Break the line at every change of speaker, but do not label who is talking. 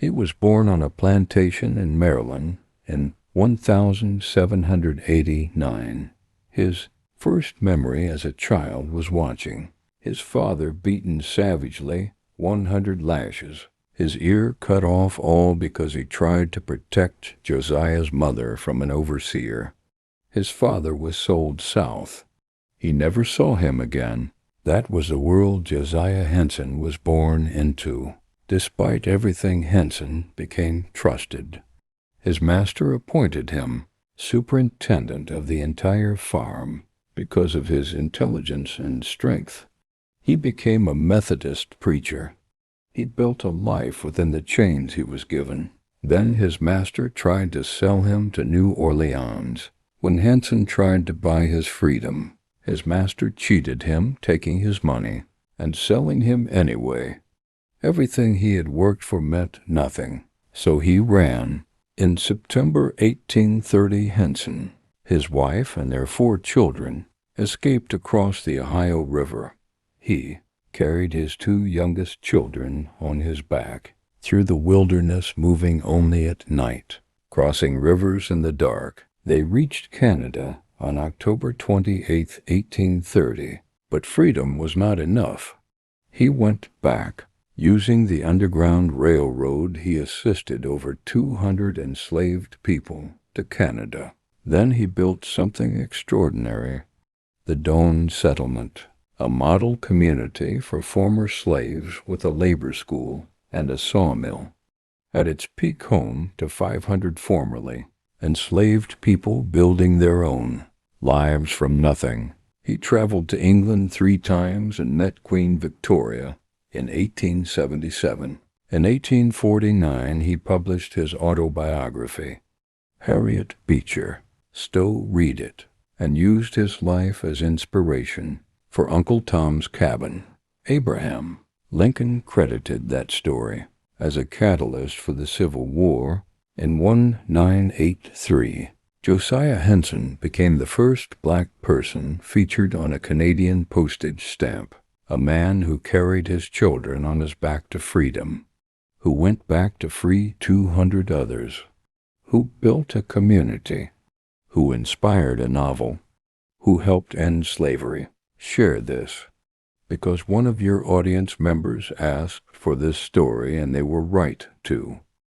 He was born on a plantation in Maryland in 1789. His first memory as a child was watching his father beaten savagely, 100 lashes, his ear cut off, all because he tried to protect Josiah's mother from an overseer. His father was sold south. He never saw him again. That was the world Josiah Henson was born into. Despite everything, Henson became trusted. His master appointed him superintendent of the entire farm because of his intelligence and strength. He became a Methodist preacher. He'd built a life within the chains he was given. Then his master tried to sell him to New Orleans. When Henson tried to buy his freedom, his master cheated him, taking his money and selling him anyway. Everything he had worked for meant nothing, so he ran. In September 1830, Henson, his wife, and their 4 children escaped across the Ohio River. He carried his 2 youngest children on his back through the wilderness, moving only at night, crossing rivers in the dark. They reached Canada on October 28, 1830, but freedom was not enough. He went back. Using the Underground Railroad, he assisted over 200 enslaved people to Canada. Then he built something extraordinary, the Doane Settlement, a model community for former slaves with a labor school and a sawmill. At its peak, home to 500 formerly enslaved people building their own lives from nothing. He traveled to England 3 times and met Queen Victoria in 1877. In 1849, he published his autobiography. Harriet Beecher Stowe read it and used his life as inspiration for Uncle Tom's Cabin. Abraham Lincoln credited that story as a catalyst for the Civil War. In 1983, Josiah Henson became the first black person featured on a Canadian postage stamp. A man who carried his children on his back to freedom, who went back to free 200 others, who built a community, who inspired a novel, who helped end slavery. Share this, because one of your audience members asked for this story, and they were right to.